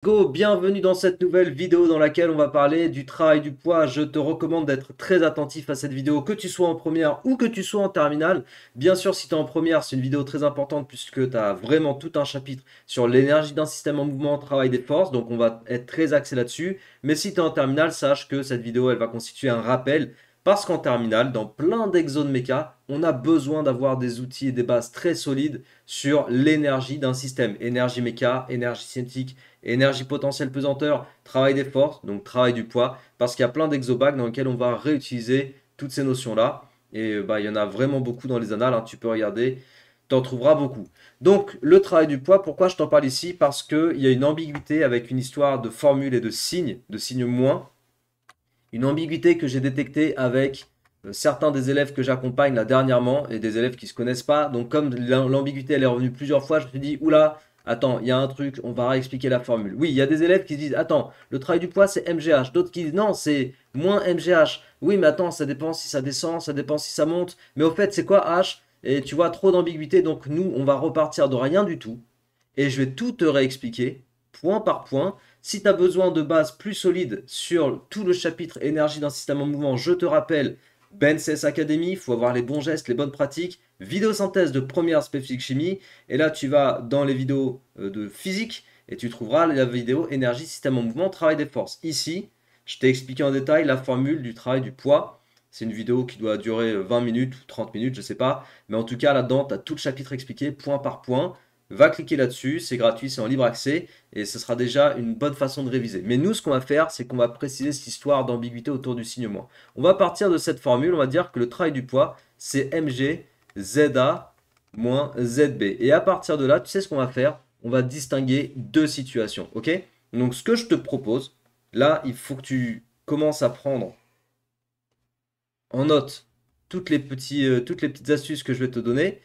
Go, bienvenue dans cette nouvelle vidéo dans laquelle on va parler du travail du poids. Je te recommande d'être très attentif à cette vidéo, que tu sois en première ou que tu sois en terminale. Bien sûr, si tu es en première, c'est une vidéo très importante puisque tu as vraiment tout un chapitre sur l'énergie d'un système en mouvement, travail des forces. Donc on va être très axé là-dessus. Mais si tu es en terminale, sache que cette vidéo, elle va constituer un rappel. Parce qu'en terminale, dans plein d'exos de méca, on a besoin d'avoir des outils et des bases très solides sur l'énergie d'un système. Énergie méca, énergie cinétique, énergie potentielle pesanteur, travail des forces, donc travail du poids, parce qu'il y a plein d'exobacs dans lesquels on va réutiliser toutes ces notions-là. Et il y en a vraiment beaucoup dans les annales, hein, tu peux regarder, tu en trouveras beaucoup. Donc le travail du poids, pourquoi je t'en parle ici? Parce qu'il y a une ambiguïté avec une histoire de formules et de signes moins. Une ambiguïté que j'ai détectée avec certains des élèves que j'accompagne là dernièrement et des élèves qui ne se connaissent pas. Donc comme l'ambiguïté elle est revenue plusieurs fois, je me suis dit, oula, attends, il y a un truc, on va réexpliquer la formule. Oui, il y a des élèves qui se disent, attends, le travail du poids c'est MGH. D'autres qui disent, non, c'est moins MGH. Oui, mais attends, ça dépend si ça descend, ça dépend si ça monte. Mais au fait, c'est quoi H? Et tu vois, trop d'ambiguïté. Donc nous, on va repartir de rien du tout. Et je vais tout te réexpliquer, point par point. Si tu as besoin de bases plus solides sur tout le chapitre énergie d'un système en mouvement, je te rappelle BNCS Academy, il faut avoir les bons gestes, les bonnes pratiques, vidéo synthèse de première spé physique chimie, et là tu vas dans les vidéos de physique et tu trouveras la vidéo énergie système en mouvement, travail des forces. Ici, je t'ai expliqué en détail la formule du travail du poids. C'est une vidéo qui doit durer 20 minutes ou 30 minutes, je sais pas, mais en tout cas là-dedans, tu as tout le chapitre expliqué point par point. Va cliquer là-dessus, c'est gratuit, c'est en libre accès et ce sera déjà une bonne façon de réviser. Mais nous, ce qu'on va faire, c'est qu'on va préciser cette histoire d'ambiguïté autour du signe moins. On va partir de cette formule, on va dire que le travail du poids, c'est mg za moins zb. Et à partir de là, tu sais ce qu'on va faire? On va distinguer deux situations, ok? Donc ce que je te propose, là, il faut que tu commences à prendre en note toutes les petites astuces que je vais te donner.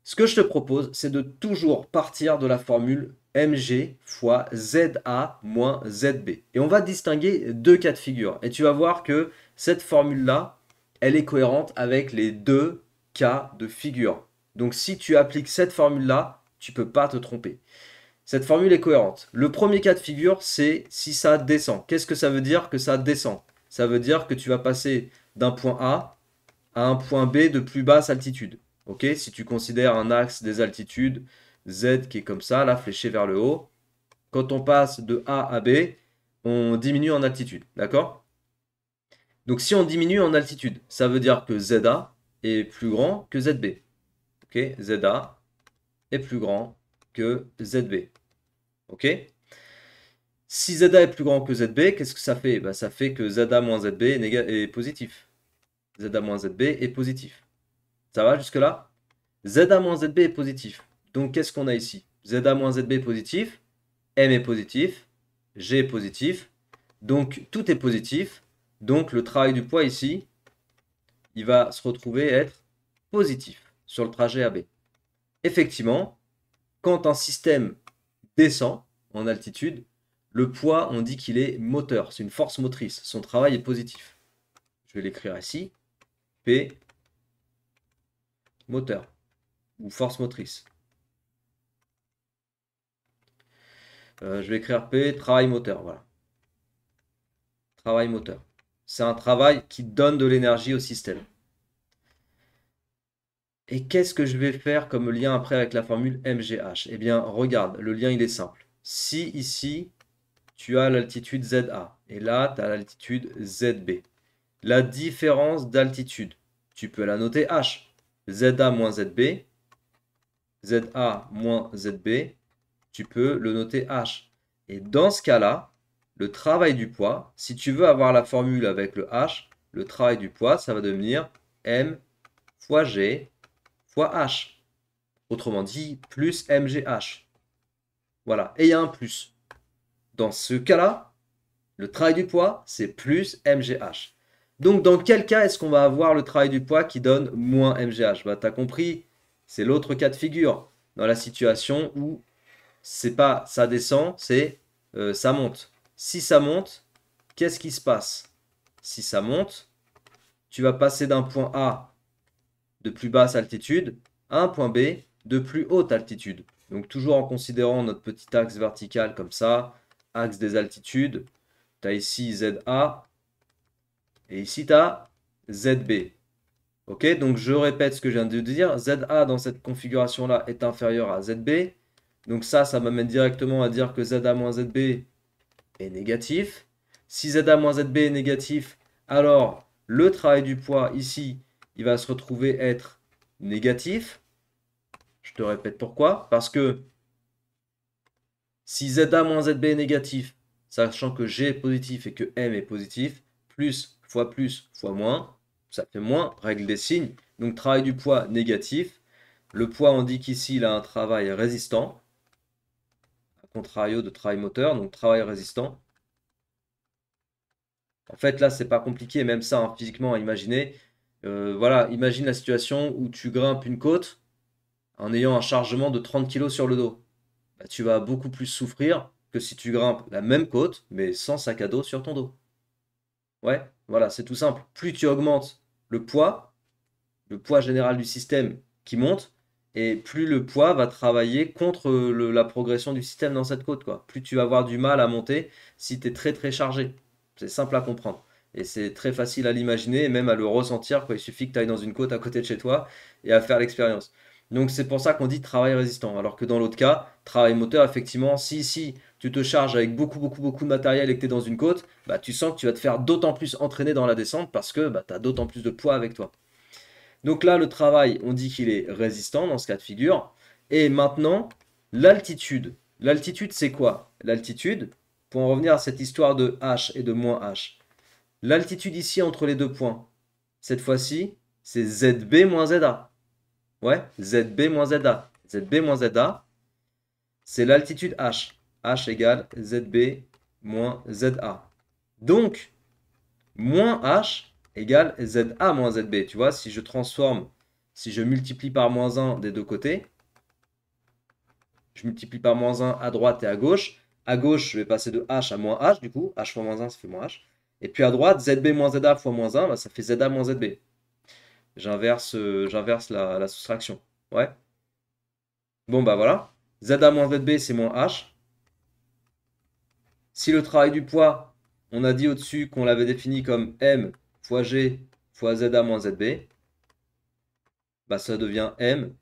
Ce que je te propose, c'est de toujours partir de la formule mg fois za moins zb. Et on va distinguer deux cas de figure. Et tu vas voir que cette formule-là, elle est cohérente avec les deux cas de figure. Donc si tu appliques cette formule-là, tu ne peux pas te tromper. Cette formule est cohérente. Le premier cas de figure, c'est si ça descend. Qu'est-ce que ça veut dire que ça descend? Ça veut dire que tu vas passer d'un point A à un point B de plus basse altitude. Ok? Si tu considères un axe des altitudes, Z qui est comme ça, là, fléché vers le haut, quand on passe de A à B, on diminue en altitude. D'accord? Donc si on diminue en altitude, ça veut dire que ZA est plus grand que ZB. Ok? ZA est plus grand que ZB. Ok? Si ZA est plus grand que ZB, qu'est-ce que ça fait? Bah, ça fait que ZA moins ZB est positif. ZA moins ZB est positif. Ça va jusque-là? ZA moins ZB est positif. Donc qu'est-ce qu'on a ici? ZA moins ZB est positif, M est positif, G est positif. Donc tout est positif. Donc le travail du poids ici, il va se retrouver être positif sur le trajet AB. Effectivement, quand un système descend en altitude, le poids, on dit qu'il est moteur, c'est une force motrice. Son travail est positif. Je vais l'écrire ici. P, moteur, ou force motrice. Je vais écrire P, travail moteur, voilà. Travail moteur. C'est un travail qui donne de l'énergie au système. Et qu'est-ce que je vais faire comme lien après avec la formule MGH? Eh bien, regarde, le lien il est simple. Si ici, tu as l'altitude ZA, et là, tu as l'altitude ZB. La différence d'altitude, tu peux la noter H. ZA moins ZB, ZA moins ZB, tu peux le noter H. Et dans ce cas-là, le travail du poids, si tu veux avoir la formule avec le H, le travail du poids, ça va devenir M fois G fois H. Autrement dit, plus MGH. Voilà, et il y a un plus. Dans ce cas-là, le travail du poids, c'est plus MGH. Donc, dans quel cas est-ce qu'on va avoir le travail du poids qui donne moins MGH? Bah, tu as compris, c'est l'autre cas de figure. Dans la situation où c'est pas ça descend, c'est ça monte. Si ça monte, qu'est-ce qui se passe? Si ça monte, tu vas passer d'un point A de plus basse altitude à un point B de plus haute altitude. Donc toujours en considérant notre petit axe vertical comme ça, axe des altitudes, tu as ici ZA, et ici tu as ZB. Ok, donc je répète ce que je viens de dire, ZA dans cette configuration-là est inférieur à ZB. Donc ça m'amène directement à dire que ZA moins ZB est négatif. Si ZA moins ZB est négatif, alors le travail du poids ici, il va se retrouver être négatif. Je te répète pourquoi. Parce que si ZA moins ZB est négatif, sachant que G est positif et que M est positif, plus fois moins, ça fait moins, règle des signes. Donc travail du poids négatif. Le poids, on dit qu'ici, il a un travail résistant. A contrario de travail moteur, donc travail résistant. En fait, là, c'est pas compliqué, même ça, hein, physiquement, à imaginer. Voilà, imagine la situation où tu grimpes une côte en ayant un chargement de 30 kg sur le dos. Bah, tu vas beaucoup plus souffrir que si tu grimpes la même côte, mais sans sac à dos sur ton dos. Ouais, voilà, c'est tout simple. Plus tu augmentes le poids général du système qui monte, et plus le poids va travailler contre la progression du système dans cette côte, quoi. Plus tu vas avoir du mal à monter si tu es très très chargé. C'est simple à comprendre. Et c'est très facile à l'imaginer et même à le ressentir, quoi. Il suffit que tu ailles dans une côte à côté de chez toi et à faire l'expérience. Donc c'est pour ça qu'on dit travail résistant. Alors que dans l'autre cas, travail moteur, effectivement, si tu te charges avec beaucoup de matériel et que tu es dans une côte, bah, tu sens que tu vas te faire d'autant plus entraîner dans la descente parce que bah, tu as d'autant plus de poids avec toi. Donc là, le travail, on dit qu'il est résistant dans ce cas de figure. Et maintenant, l'altitude. L'altitude, c'est quoi? L'altitude, pour en revenir à cette histoire de H et de moins H. L'altitude ici entre les deux points, cette fois-ci, c'est ZB moins ZA. Ouais, ZB moins ZA. ZB moins ZA, c'est l'altitude H. H égale ZB moins ZA. Donc, moins H égale ZA moins ZB. Tu vois, si je transforme, si je multiplie par moins 1 des deux côtés, je multiplie par moins 1 à droite et à gauche. À gauche, je vais passer de H à moins H, du coup. H fois moins 1, ça fait moins H. Et puis à droite, ZB moins ZA fois moins 1, bah, ça fait ZA moins ZB. J'inverse la soustraction. Ouais. Bon, bah voilà. ZA moins ZB, c'est moins H. Si le travail du poids, on a dit au-dessus qu'on l'avait défini comme M fois G fois ZA moins ZB, bah ça devient M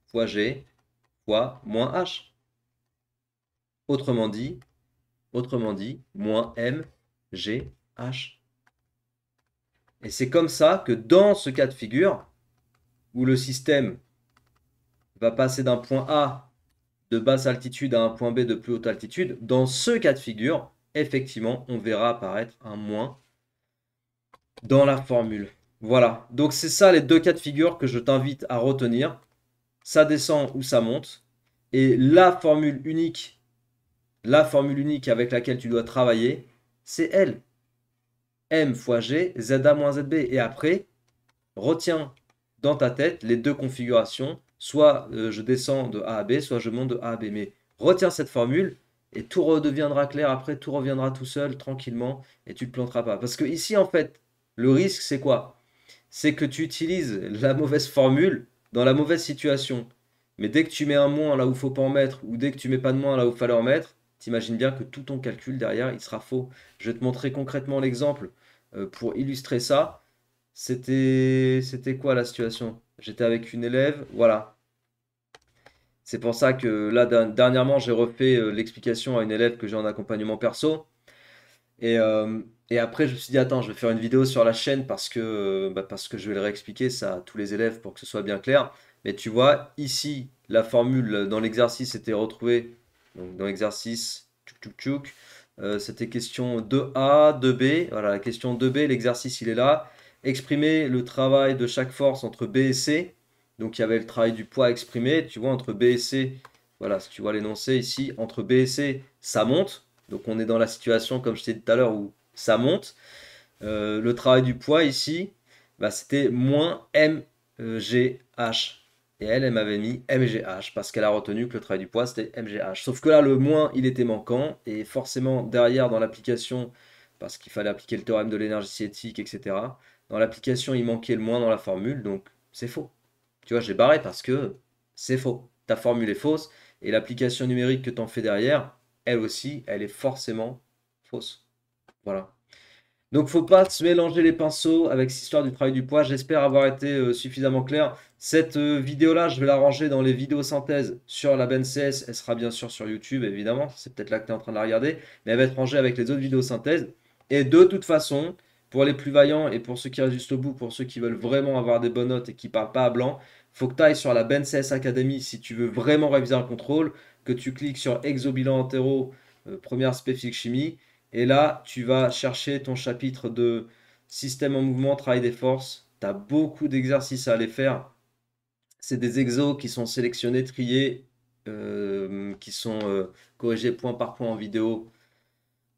fois G fois moins H. Autrement dit, moins M, G, H. Et c'est comme ça que dans ce cas de figure, où le système va passer d'un point A de basse altitude à un point B de plus haute altitude, dans ce cas de figure, effectivement, on verra apparaître un moins dans la formule. Voilà, donc c'est ça les deux cas de figure que je t'invite à retenir. Ça descend ou ça monte. Et la formule unique avec laquelle tu dois travailler, c'est elle. M fois G, ZA moins ZB. Et après, retiens dans ta tête les deux configurations. Soit je descends de A à B, soit je monte de A à B. Mais retiens cette formule et tout redeviendra clair. Après, tout reviendra tout seul, tranquillement, et tu ne te planteras pas. Parce que ici, en fait, le risque, c'est quoi? C'est que tu utilises la mauvaise formule dans la mauvaise situation. Mais dès que tu mets un moins là où il ne faut pas en mettre, ou dès que tu mets pas de moins là où il fallait en mettre, t'imagines bien que tout ton calcul derrière, il sera faux. Je vais te montrer concrètement l'exemple pour illustrer ça. C'était quoi la situation? J'étais avec une élève, voilà. C'est pour ça que là, dernièrement, j'ai refait l'explication à une élève que j'ai en accompagnement perso. Et, euh, et après, je me suis dit, attends, je vais faire une vidéo sur la chaîne parce que je vais le réexpliquer ça à tous les élèves pour que ce soit bien clair. Mais tu vois, ici, la formule dans l'exercice était retrouvée. Donc, dans l'exercice, tchouk tchouk tchouk, c'était question 2A, 2B. Voilà, la question 2B, l'exercice, il est là. Exprimer le travail de chaque force entre B et C. Donc, il y avait le travail du poids exprimé. Tu vois, entre B et C, voilà, si tu vois l'énoncé ici, entre B et C, ça monte. Donc on est dans la situation, comme je t'ai dit tout à l'heure, où ça monte. Le travail du poids ici, bah, c'était moins MGH. Et elle m'avait mis MGH parce qu'elle a retenu que le travail du poids, c'était MGH. Sauf que là, le moins, il était manquant. Et forcément, derrière, dans l'application, parce qu'il fallait appliquer le théorème de l'énergie cinétique, etc., dans l'application, il manquait le moins dans la formule. Donc, c'est faux. Tu vois, j'ai barré parce que c'est faux. Ta formule est fausse. Et l'application numérique que tu en fais derrière, elle aussi, elle est forcément fausse. Voilà. Donc, faut pas se mélanger les pinceaux avec cette histoire du travail du poids. J'espère avoir été suffisamment clair. Cette vidéo-là, je vais la ranger dans les vidéos synthèses sur la BNCS. Elle sera bien sûr sur YouTube, évidemment. C'est peut-être là que tu es en train de la regarder. Mais elle va être rangée avec les autres vidéos synthèses. Et de toute façon, pour les plus vaillants et pour ceux qui restent jusqu'au bout, pour ceux qui veulent vraiment avoir des bonnes notes et qui parlent pas à blanc, faut que tu ailles sur la BNCS Academy si tu veux vraiment réviser un contrôle, que tu cliques sur Exobilan Entéro, première spé physique chimie. Et là, tu vas chercher ton chapitre de système en mouvement, travail des forces. Tu as beaucoup d'exercices à aller faire. C'est des exos qui sont sélectionnés, triés, qui sont corrigés point par point en vidéo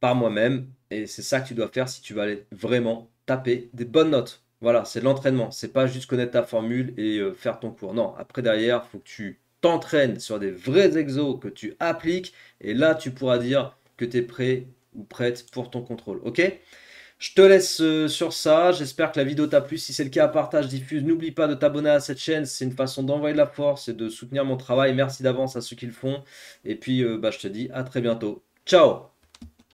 par moi-même. Et c'est ça que tu dois faire si tu vas aller vraiment taper des bonnes notes. Voilà, c'est de l'entraînement. C'est pas juste connaître ta formule et faire ton cours. Non, après derrière, il faut que tu t'entraînes sur des vrais exos que tu appliques. Et là, tu pourras dire que tu es prêt ou prête pour ton contrôle. Ok? Je te laisse sur ça. J'espère que la vidéo t'a plu. Si c'est le cas, partage, diffuse. N'oublie pas de t'abonner à cette chaîne. C'est une façon d'envoyer de la force et de soutenir mon travail. Merci d'avance à ceux qui le font. Et puis, je te dis à très bientôt. Ciao!